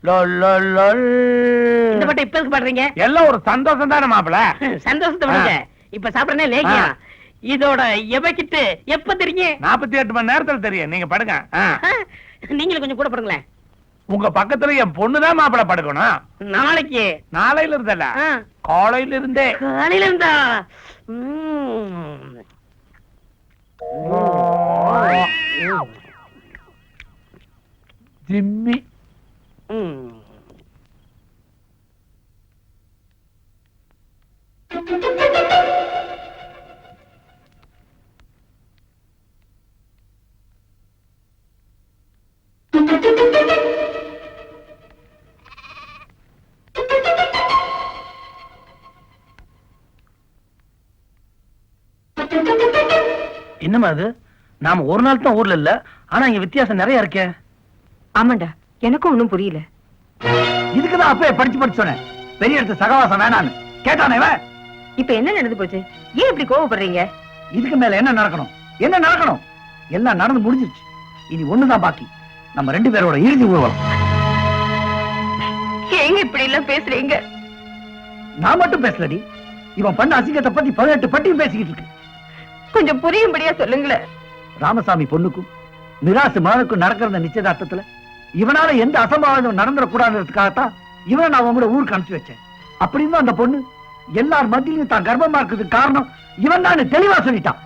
இந்த பாட்டு இப்ப எதுக்கு பாடுறீங்க? எல்லாம் ஒரு சந்தோஷம் தானே மாப்பிள. சந்தோஷத்தை விடுங்க. இப்ப சாப்பிடறனே லேகியா. இதோட எவகிட்டு எப்ப தெரியும்? 48 மணி நேரத்துல தெரியும். நீங்க படுங்க. நீங்களும் கொஞ்சம் கூட படுங்களேன். உங்க பக்கத்துல என் பொண்ணுதான் மாப்பிள படுக்கணும். நாளைக்கு? நாளையில இருந்தல, காலையில இருந்தே. காலையில இருந்தா? ஜிம்மி. என்னமா அது? நாம ஒரு நாள் தான் ஊர்ல இல்ல, ஆனா இங்க வித்தியாசம் நிறைய இருக்கே. ஆமாண்டா, எனக்கும் ஒண்ணும் புரியல. இதுக்குதான் அப்பவே படிச்சு சொன்னேன், பெரிய இடத்து சகவாசம் வேணான்னு. கேட்டானே இவன். இப்ப என்ன நடந்து போச்சு? ஏன் இப்படி கோவப்படுறீங்க? இதுக்கு மேல என்ன நடக்கணும்? என்ன நடக்கணும்? எல்லாம் நடந்து முடிஞ்சிருச்சு. இனி ஒண்ணுதான் பாக்கி, நம்ம 2 பேரோட இறுதி ஊர்வலம். ஏங்க இப்படி எல்லாம் பேசுறீங்க? நான் மட்டும் பேசலடி, இவன் பண்ண அசிங்கத்தை பத்தி 18 பட்டியும் பேசிக்கிட்டு இருக்கு. கொஞ்சம் புரியும்படியா சொல்லுங்களேன். ராமசாமி பொண்ணுக்கும் மிராசு மகனுக்கும் நடக்கிற நிச்சயதார்த்தத்துல இவனால எந்த அசம்பாவிதம் நடந்துடக்கூடாதுக்காகத்தான் இவனை நான் உங்களோட ஊருக்கு அனுப்பிச்சு வச்சேன். அப்படின்னு அந்த பொண்ணு எல்லார் மத்தியிலும் தான் கர்ப்பமா இருக்கிறதுக்கு காரணம் இவன் தான் தெளிவா சொல்லிட்டான்.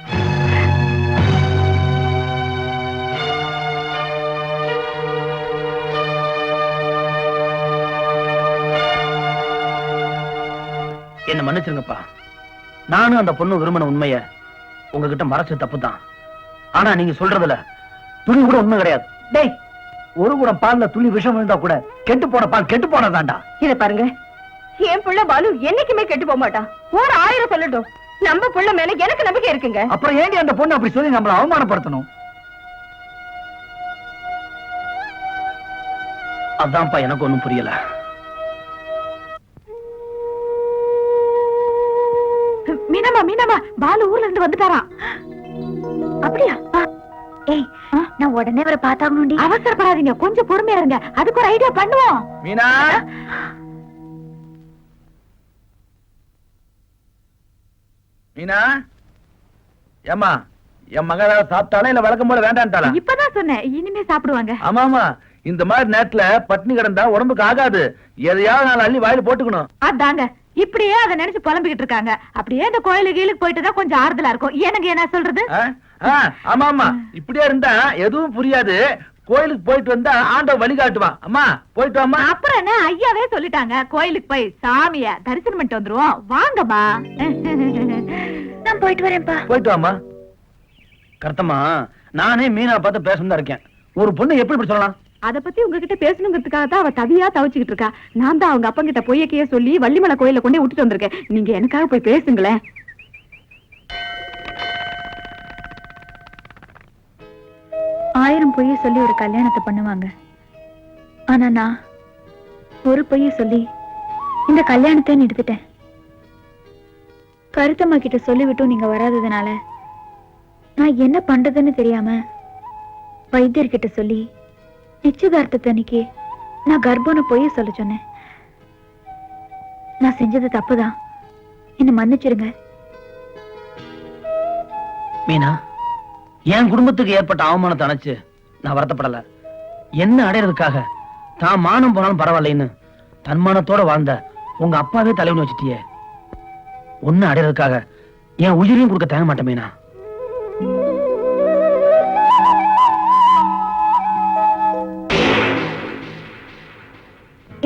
என்ன மன்னிச்சிருங்கப்பா, நானும் அந்த பொண்ணு விரும்பின உண்மைய உங்ககிட்ட மறைச்ச தப்புதான். ஆனா நீங்க சொல்றதுல துளி கூட உண்மை கிடையாது. டேய், ஒரு குடம் பால்ல துளி விஷம் விழுந்தா கூட கெட்டு போன பால் கெட்டு போனதாண்டா. இத பாருங்க, என் புள்ள பாலு என்னைக்குமே கெட்டு போக மாட்டான். ஒரு 1000 சொல்லட்டும், நம்ம புள்ள மேல எனக்கு நம்பிக்கை இருக்குங்க. அப்புறம் ஏண்டி அந்த பொண்ணு அப்படி சொல்லி நம்மள அவமானப்படுத்தணும்? அதான்ப்பா எனக்கு ஒண்ணும் புரியல. மீனம்மா, மீனம்மா, பாலு ஊர்ல இருந்து வந்துட்டாராம். அப்படியா? ஏய், நான் உடனே வர பார்த்தாங்கடி. அவசரப்படாதீங்க, கொஞ்சம் பொறுமையா இருங்க. அதுக்கு ஒரு ஐடியா பண்ணுவோம். மீனா, மீனா, ஏமா என் மகள சாப்பிட்டாளா இல்ல வழக்கம் போல வேண்டான்ட்டாளா? இப்பதான் சொன்னேன், இனிமே சாப்பிடுவாங்க. ஆமாமா, இந்த மாதிரி நேரத்துல பட்டினி கிடந்தா உடம்புக்கு ஆகாது. எதையாவது நாள் அள்ளி வாயில போட்டுக்கணும். அதாங்க, இப்படியே அதை நினைச்சு புலம்பிக்கிட்டு இருக்காங்க. அப்படியே இந்த கோயிலுக்கு கீழுக்கு போயிட்டு தான் கொஞ்சம் ஆறுதலா இருக்கும். எனக்கு என்ன சொல்றது? ஆமா ஆமா, இப்படியே இருந்தா எதுவும் புரியாது. கோயிலுக்கு போயிட்டு வந்தா ஆண்டவ வழிகாட்டுவான். அம்மா போயிட்டு வாமா. அப்புறம் என்ன, ஐயாவே சொல்லிட்டாங்க, கோயிலுக்கு போய் சாமிய தரிசனம் பண்ணிட்டு வந்துருவோம். வாங்கம்மா. நான் போயிட்டு வரேன்ப்பா. போயிட்டு வாமா. கரெக்டமா, நானே மீனா பார்த்து பேசணும் இருக்கேன். ஒரு பொண்ணு எப்படி இப்படி சொல்லலாம்? அத பத்தி உங்ககிட்ட பேசணுங்கிறதுக்காக தான் அவ தவியா தவிச்சுக்கிட்டு இருக்கா. நான் தான் அவங்க அப்பா கிட்ட பொய்யக்கையே சொல்லி வள்ளிமலை கோயில கொண்டே விட்டுட்டு வந்திருக்கேன். நீங்க எனக்காக போய் பேசுங்களேன். 1000 பொய்ய சொல்லி ஒரு கல்யாணத்தை பண்ணுவாங்க. ஆனா நான் ஒரு பொய்ய சொல்லி இந்த கல்யாணத்தை நிறுத்திட்டேன். கருத்தம்மா கிட்ட சொல்லிவிட்டும் நீங்க வராததுனால நான் என்ன பண்றதுன்னு தெரியாம வைத்தியர்கிட்ட சொல்லி நிச்சயதார்த்தத்தை அன்னைக்கு நான் கர்ப்பம்னு பொய்ய சொல்ல சொன்னேன். நான் செஞ்சது தப்புதான், என்ன மன்னிச்சிருங்க. மீனா, என் குடும்பத்துக்கு ஏற்பட்ட அவமானத்தை நினைச்சு நான் வருத்தப்படல. என்ன அடையறதுக்காக தான் மானம் போனாலும் பரவாயில்லைன்னு தன்மானத்தோட வாழ்ந்த உங்க அப்பாவே தலைவன் வச்சுட்டியே. ஒன்னு அடையறதுக்காக என் உயிரையும் கொடுக்க தயங்க மாட்டேன் மீனா.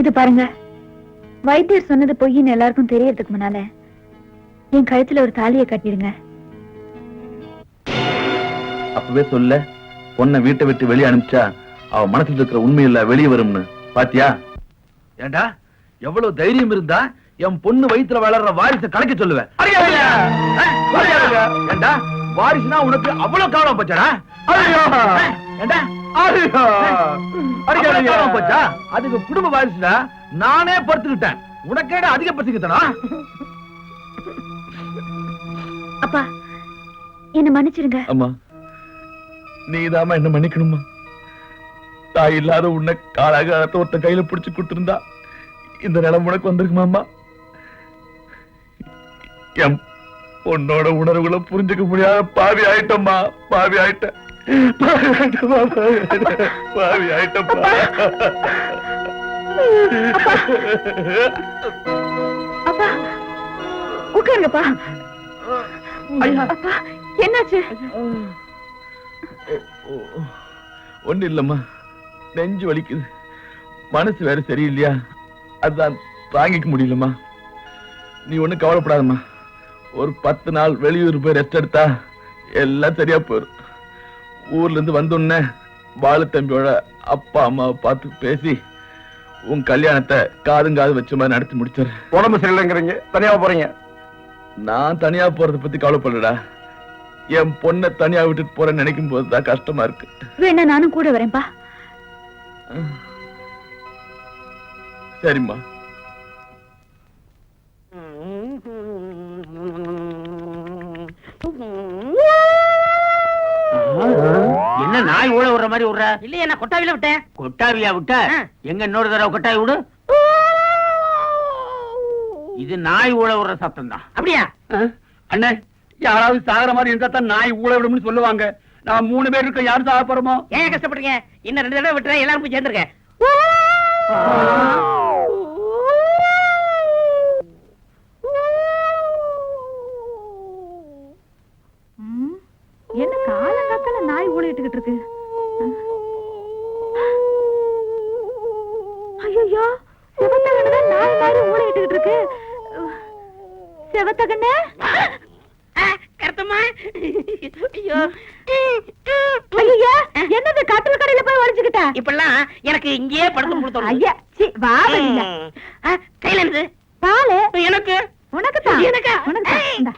இது பாருங்க, வைத்தியர் சொன்னது பொய்ன்னு எல்லாருக்கும் தெரியறதுக்கு முன்னால என் கழுத்துல ஒரு தாலியை கட்டிடுங்க. அப்பவே சொல்ல, பொண்ணை வீட்டை விட்டு வெளியே அனுப்பிச்சா அவ மனசுல இருக்கிற உண்மையில்ல வெளியே வரும்னு பாத்தியா? ஏண்டா, எவ்வளவு தைரியம் இருந்தா என் பொண்ணு வயித்துல வளர்ற வாரிசை கலைக்க சொல்லுவேன். ஏண்டா, வாரிசுனா உனக்கு அவ்வளவு காலம் போச்சாடா? ஏண்டா, போச்சா? அதுக்கு குடும்ப வாரிசுடா, நானே பொறுத்துக்கிட்டேன். உனக்கேட அதிக பசிக்கிட்டனா? அப்பா, என்ன மன்னிச்சிருங்க. அம்மா, நீதாமா என்ன மன்னிக்கணுமா? தாய் இல்லாத உன்னை காலாக ஒருத்த கையில பிடிச்சு கொடுத்திருந்தா இந்த நிலம் உனக்கு வந்திருக்குமாமா? என் உன்னோட உணர்வுகளை புரிஞ்சுக்க முடியாத பாவி ஆயிட்டம்மா, பாவி ஆயிட்டேன், பாவி ஆயிட்டம்மா. அப்பா உட்காருங்கப்பா. அப்பா என்னாச்சு? ஒண்ணு இல்லம்மா, நெஞ்சு வலிக்குது, மனசு வேற சரியில்லையா, அதுதான் தாங்கிக்க முடியலம்மா. நீ ஒண்ணு கவலைப்படாதம்மா, ஒரு 10 நாள் வெளியூர் போய் ரெஸ்ட் எடுத்தா எல்லாம் சரியா போயிடும். ஊர்ல இருந்து வந்தோடனே பாலு தம்பியோட அப்பா அம்மாவை பார்த்து பேசி உன் கல்யாணத்தை காது வச்ச மாதிரி நடத்தி முடிச்சாரு. உடம்பு சரியில்லைங்கிறீங்க, தனியா போறீங்க? நான் தனியா போறதை பத்தி கவலைப்படலடா, என் பொண்ணை தனியா விட்டுட்டு போறேன்னு நினைக்கும் போதுதான் கஷ்டமா இருக்கு. வேணா நானும் கூட வரேன்பா. சரிம்மா. என்ன நாய் ஊழ விடுற மாதிரி விடுற? இல்லையா, நான் கொட்டாவில விட்டேன். கொட்டாவியா விட்ட? எங்க இன்னொரு தடவை கொட்டாவி விடு. இது நாய் ஊழ விடுற சத்தம் தான். அப்படியா அண்ணே, யாராவது சாகர மாதிரி இருந்தா தான் நாய் ஊழ விடும்னு சொல்லுவாங்க. நான் 3 பேர் இருக்க, யாரும் சாக போறோமோ? ஏன் கஷ்டப்படுறீங்க? இன்னும் 2 தடவை விட்டுறேன், எல்லாரும் போய் சேர்ந்துருக்கேன். என்ன காலங்காத்தால நாய் ஊழிட்டுக்கிட்டு இருக்கு? ஐயோ, செவத்தகண்ண நாய் மாதிரி ஊழிட்டுக்கிட்டு இருக்கு. செவத்தகண்ண கருத்தம்மா, ஐயோ ஐயா, என்னது கட்டில் கடையில போய் ஒளிச்சுக்கிட்ட? இப்பெல்லாம் எனக்கு இங்கேயே படுத்து கொடுத்தோம். ஐயா வா வெளியில. கையில இருந்து பாலு எனக்கு, உனக்கு தான், எனக்கா? உனக்கு தான். இந்தா.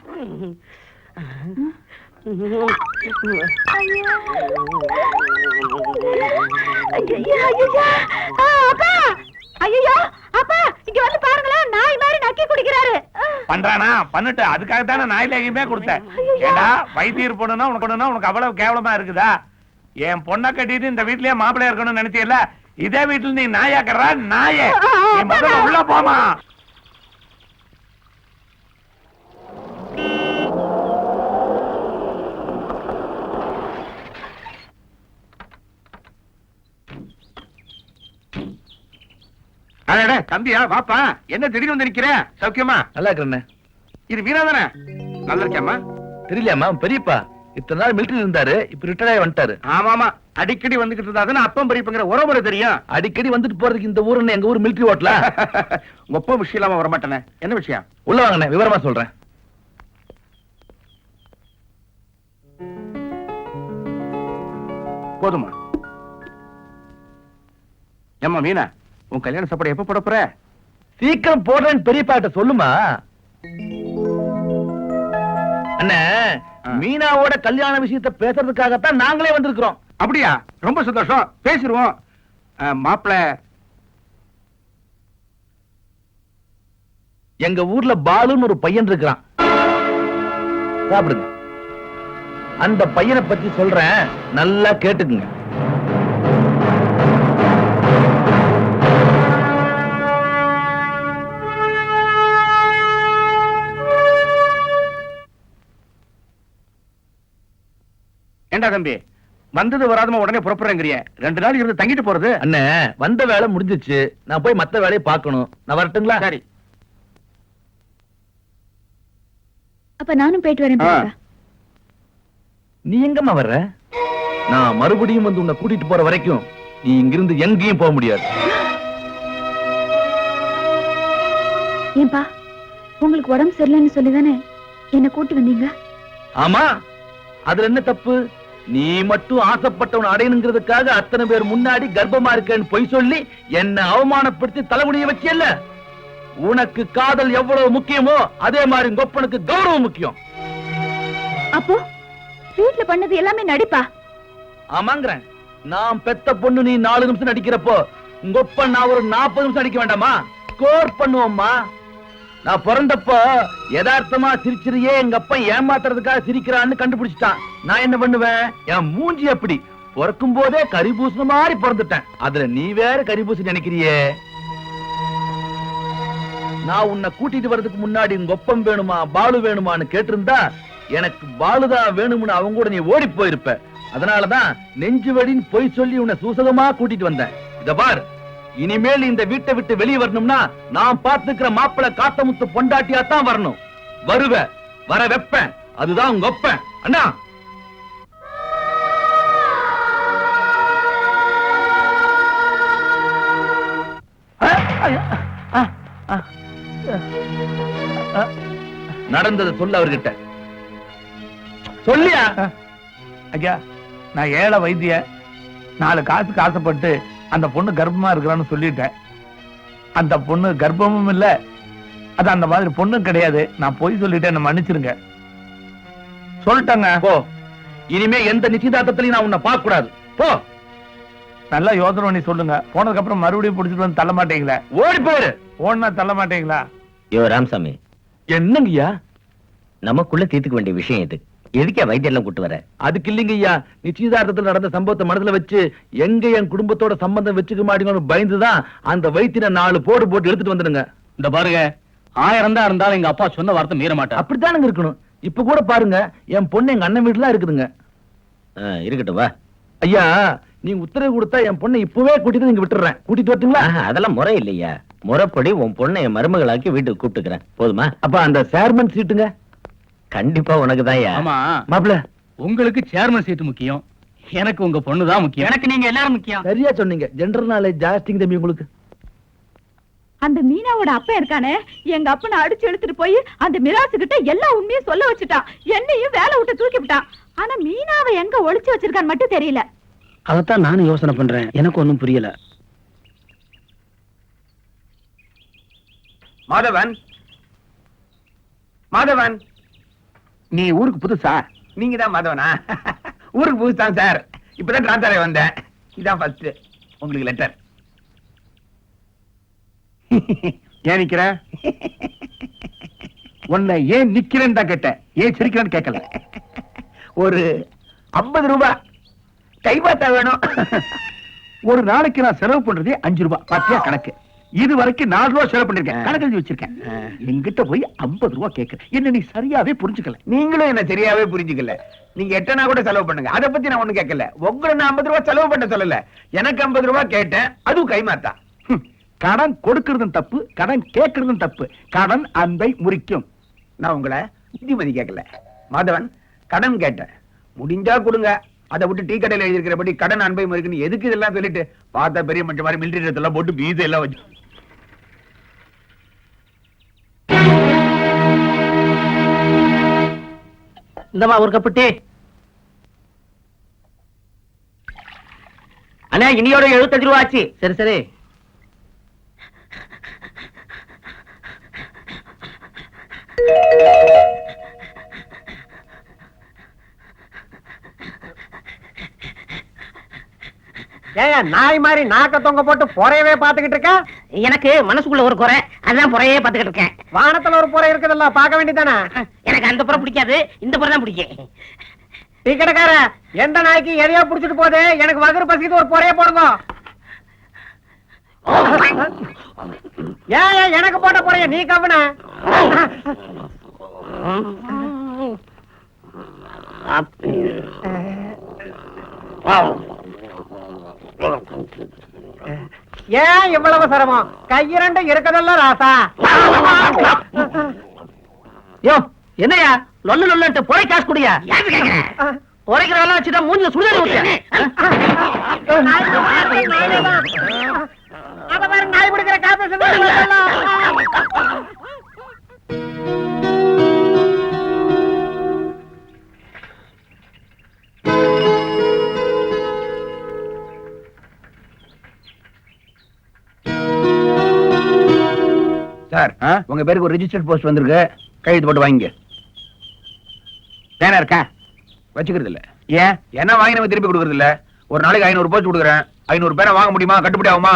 ஐயோ அப்பா, இங்க வந்து பாருங்களேன், நாய் மாதிரி நக்கி குடிக்கிறாரு. பண்றானா? பண்ணிட்டு அதுக்காக தானே நாயில எங்கேயுமே கொடுத்தேன். ஏடா வைத்தியர் பொண்ணுனா உனக்கு அவ்வளவு கேவலமா இருக்குதா? என் பொண்ணை கட்டிட்டு இந்த வீட்லயே மாப்பிள்ளையா இருக்கணும்னு நினைச்சியல்ல, இதே வீட்டுல நீ நாயாக்குறா நாயே. நீ முதல்ல உள்ள போமா. தம்பியா வாப்பா, என்ன திடீர்னு வந்து நிக்கிற? சௌக்கியமா? நல்லா இருக்கிறேண்ணே. இது வீணா தானே? நல்லா இருக்கியாமா? தெரியலையாமா, பெரியப்பா இத்தனை நாள் மிலிட்டரி இருந்தாரு, இப்ப ரிட்டையர் ஆகி வந்துட்டாரு. ஆமாமா, அடிக்கடி வந்துகிட்டு இருந்தா அப்பம் பெரியப்பங்கிற உறவுமுறை தெரியும். அடிக்கடி வந்துட்டு போறதுக்கு இந்த ஊருன்னு எங்க ஊர் மிலிட்டரி ஓட்டல. ஒப்ப விஷயம் இல்லாம வரமாட்டேனே. என்ன விஷயம்? உள்ள வாங்கண்ணே, விவரமா சொல்றேன். போதுமா? ஏம்மா மீனா, உன் கல்யாண சாப்பாடு எப்ப போட போற? சீக்கிரம் போடுறேன்னு பெரியப்பா கிட்ட சொல்லுமா. அண்ணே, மீனாவோட கல்யாண விஷயத்தை பேசுறதுக்காகத்தான் நாங்களே வந்திருக்கிறோம். அப்படியா? ரொம்ப சந்தோஷம், பேசிடுவோம். மாப்பிள்ள எங்க ஊர்ல பாலுன்னு ஒரு பையன் இருக்கிறான், சாப்பிடுங்க. அந்த பையனை பத்தி சொல்றேன், நல்லா கேட்டுக்குங்க. ஏண்டா தம்பி, வந்தது வராதமா உடனே புறப்படுறேங்கிறிய? 2 நாள் இருந்து தங்கிட்டு போறது? அண்ணே, வந்த வேலை முடிஞ்சிச்சு, நான் போய் மத்த வேலையை பார்க்கணும். நான் வரட்டுங்களா? சரி. அப்ப நானும் போயிட்டு வரேன் பெரியப்பா. நீ எங்கம்மா வர்ற? நான் மறுபடியும் வந்து உன்னை கூட்டிட்டு போற வரைக்கும் நீ இங்கிருந்து எங்கேயும் போக முடியாது. ஏன்பா, உங்களுக்கு உடம்பு சரியில்லைன்னு சொல்லிதானே என்ன கூட்டி வந்தீங்க? ஆமா, அதுல என்ன தப்பு? நீ மட்டும் ஆசைப்பட்டவன் அடையணுங்கிறதுக்காக அத்தனை பேர் முன்னாடி கர்ப்பமா இருக்கேன்னு பொய் சொல்லி என்ன அவமானப்படுத்தி தலைமுடிய வச்சியல்ல. உனக்கு காதல் எவ்வளவு முக்கியமோ அதே மாதிரி கொப்பனுக்கு கௌரவம் முக்கியம். அப்போ வீட்டுல பண்ணது எல்லாமே நடிப்பா? ஆமாங்கிறேன். நான் பெத்த பொண்ணு நீ 4 நிமிஷம் நடிக்கிறப்போ கொப்பன் நான் ஒரு 40 நிமிஷம் நடிக்க வேண்டாமா? ஸ்கோர் பண்ணுவோம்மா. நான் பிறந்தப்போ யதார்த்தமா சிரிச்சிருயே, எங்க அப்பா ஏமாத்துறதுக்காக சிரிக்கிறான்னு கண்டுபிடிச்சிட்டான். நான் என்ன பண்ணுவேன்? என் மூஞ்சி அப்படி பிறக்கும் போதே கரிபூசண மாதிரி பிறந்துட்டேன். அதுல நீ வேற கரிபூசணி நினைக்கிறியே. நான் உன்னை கூட்டிட்டு வர்றதுக்கு முன்னாடி உங்க ஒப்பம் வேணுமா பாலு வேணுமான்னு கேட்டிருந்தா எனக்கு பாலுதான் வேணும்னு அவங்க கூட நீ ஓடி போயிருப்ப. அதனாலதான் நெஞ்சு வடின்னு பொய் சொல்லி உன்னை சூசகமா கூட்டிட்டு வந்தேன். இத பார், இனிமேல் இந்த வீட்டை விட்டு வெளியே வரணும்னா நான் பார்த்துக்கிற மாப்பிளை காத்தமுத்து பொண்டாட்டியா தான் வரணும். வருவ, வர வைப்பேன். அதுதான் உங்க ஒப்பன். அண்ணா நடந்ததை சொல்ல அவர்கிட்ட சொல்லியா? ஐயா, நான் ஏழை வைத்திய 4 காசுக்கு ஆசைப்பட்டு அந்த பொண்ணு கர்ப்பமா இருக்கிறான்னு சொல்லிட்டேன். அந்த பொண்ணு கர்ப்பமும் இல்ல, அது அந்த மாதிரி பொண்ணும் கிடையாது. நான் போய் சொல்லிட்டேன், என்ன மன்னிச்சிருங்க. சொல்லிட்டேங்க. போ, இனிமே எந்த நிச்சயதார்த்தத்திலையும் நான் உன்னை பார்க்க கூடாது. போ. நல்லா யோசனை பண்ணி சொல்லுங்க. போனதுக்கு அப்புறம் மறுபடியும் பிடிச்சிட்டு வந்து தள்ள மாட்டீங்களா? ஓடி போயிரு. ஓடினா தள்ள மாட்டீங்களா? யோ ராமசாமி, என்னங்கய்யா? நமக்குள்ள தீர்த்துக்க வேண்டிய விஷயம் இது. எதுக்கே வைத்தியெல்லாம் கூட்டு வர? அதுக்கு இல்லைங்கய்யா, நிச்சயதார்த்தத்தில் நடந்த சம்பவத்தை மனசுல வச்சு எங்க என் குடும்பத்தோட சம்பந்தம் வச்சுக்க மாட்டீங்கன்னு பயந்துதான் அந்த வைத்தியனை 4 போடு போட்டு எடுத்துட்டு வந்துடுங்க. இந்த பாருங்க, 1000 தான் இருந்தாலும் எங்க அப்பா சொன்ன வார்த்தை மீற மாட்டேன். அப்படித்தானுங்க இருக்கணும். இப்ப கூட பாருங்க, என் பொண்ணு எங்க அண்ணன் வீட்டுல இருக்குதுங்க. இருக்கட்டும் வா. ஐயா, நீங்க உத்தரவு கொடுத்தா என் பொண்ணை இப்பவே கூட்டிட்டு நீங்க விட்டுறேன். கூட்டிட்டு வரட்டுங்களா? அதெல்லாம் முறை இல்லையா? முறைப்படி உன் பொண்ணை என் மருமகளாக்கி வீட்டுக்கு கூப்பிட்டுக்கிறேன். போதுமா? அப்ப அந்த சேர்மன் சீட்டுங்க கண்டிப்பா உனக்கு தான். ஆமா மாப்பிள்ள, உங்களுக்கு சேர்மன் சீட்டு முக்கியம், எனக்கு உங்க பொண்ணு தான் முக்கியம். எனக்கு நீங்க எல்லாரும் முக்கியம். சரியா சொன்னீங்க. ஜெனரல் நாலேஜ் ஜாஸ்திங்க தம்பி உங்களுக்கு. அந்த மீனாவோட அப்பா இருக்கானே, எங்க அப்பனை அடிச்சு எடுத்துட்டு போய் அந்த மிராசு கிட்ட எல்லா உண்மையும் சொல்ல வச்சுட்டான். என்னையும் வேலை விட்டு தூக்கி விட்டான். ஆனா மீனாவை எங்க ஒளிச்சு வச்சிருக்கான்னு மட்டும் தெரியல. அதத்தான் நானும் யோசனை பண்றேன், எனக்கு ஒண்ணும் புரியல. மாதவன், மாதவன், நீ ஊருக்கு புதுசா? நீங்க தான் மாதவனா? ஊருக்கு புதுசுதான் சார். இப்பதான் டிரான்ஸ்ஃபர் ஆகி வந்தேன். இதான் ஃபர்ஸ்ட் உங்களுக்கு லெட்டர். ஏன் நிக்கிற? உன்னை ஏன் நிக்கிறேன்னு தான் கேட்டேன், ஏன் சிரிக்கிறேன்னு கேட்கல. ஒரு 50 ரூபாய் கை பார்த்தா வேணும். ஒரு நாளைக்கு நான் செலவு பண்றதே 5 ரூபாய். பாத்தியா கணக்கு? இது வரைக்கும் 4 ரூபாய் செலவு பண்ணிருக்கேன். கணக்கு எழுதி வச்சிருக்கேன். என்கிட்ட போய் 50 ரூபாய் கேட்க என்ன நீ சரியாவே புரிஞ்சுக்கல. நீங்களும் என்ன சரியாவே புரிஞ்சுக்கல. நீங்க எட்டனா கூட செலவு பண்ணுங்க, அதை பத்தி நான் ஒண்ணு கேட்கல. உங்களை நான் 50 ரூபாய் செலவு பண்ண சொல்லல, எனக்கு 50 ரூபாய் கேட்டேன். அதுவும் கைமாத்தா. கடன் கொடுக்கறதும் தப்பு, கடன் கேட்கறதும் தப்பு. கடன் அன்பை முறிக்கும். நான் உங்களை புத்திமதி கேட்கல. மாதவன், கடன் கேட்டேன், முடிஞ்சா கொடுங்க. அதை விட்டு டீ கடையில் எழுதிருக்கிறபடி கடன் அன்பை முறிக்கணும் எதுக்கு இதெல்லாம் சொல்லிட்டு பார்த்தா பெரிய மனுஷன் மாதிரி மிலிட்டரி எல்லாம் போட்டு வீசை எல்லாம் வச்சு. இந்தமா ஒரு கப்பு டீ. அண்ணா, இனியோட 75 ரூபா ஆச்சு. சரி சரி. ஏன் நாய் மாதிரி நாக்க தொங்க போட்டு பொறையவே பாத்துக்கிட்டு இருக்க? எனக்கு மனசுக்குள்ள ஒரு குறை, அதான் புறையே பாத்துக்கிட்டு இருக்கேன். வானத்துல ஒரு பொறை இருக்குதுல்ல, பார்க்க வேண்டியதானே? எனக்கு அந்த புறம் பிடிக்காது, இந்த புறம் தான் பிடிக்கும். டீ கடைக்கார, எந்த நாய்க்கு எதையோ புடிச்சிட்டு போகுது, எனக்கு வகுறு பசிக்குது, ஒரு பொறைய போடுங்க. ஏன் எனக்கு போட்ட பொறைய நீ கவன? ஏன் இவ்வளவு சிரமம்? கையிரண்டு இருக்கதல்ல ராசா. யோ என்னையா லொல்லு லொல்லுன்ட்டு பொறை காசு குடியா? பொறைக்கிறவெல்லாம் வச்சுட்டா மூஞ்சில சுடுதண்ணி ஊத்தியா? நாய் பிடிக்கிற காப்பி சார், உங்க பேருக்கு ஒரு ரெஜிஸ்டர்ட் போஸ்ட் வந்திருக்கு, கையெழுத்து போட்டு வாங்கிங்க. பேனா இருக்கா? வச்சுக்கிறது இல்ல. ஏன்? என்ன வாங்கி நம்ம திருப்பி கொடுக்கறது இல்ல. ஒரு நாளைக்கு 500 போஸ்ட் கொடுக்குறேன். 500 பேனா வாங்க முடியுமா? கட்டுப்படி ஆகுமா?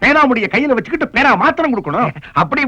பேனா முடிய கையில வச்சுக்கிட்டு பேனா மாத்திரம் கொடுக்கணும். அப்படி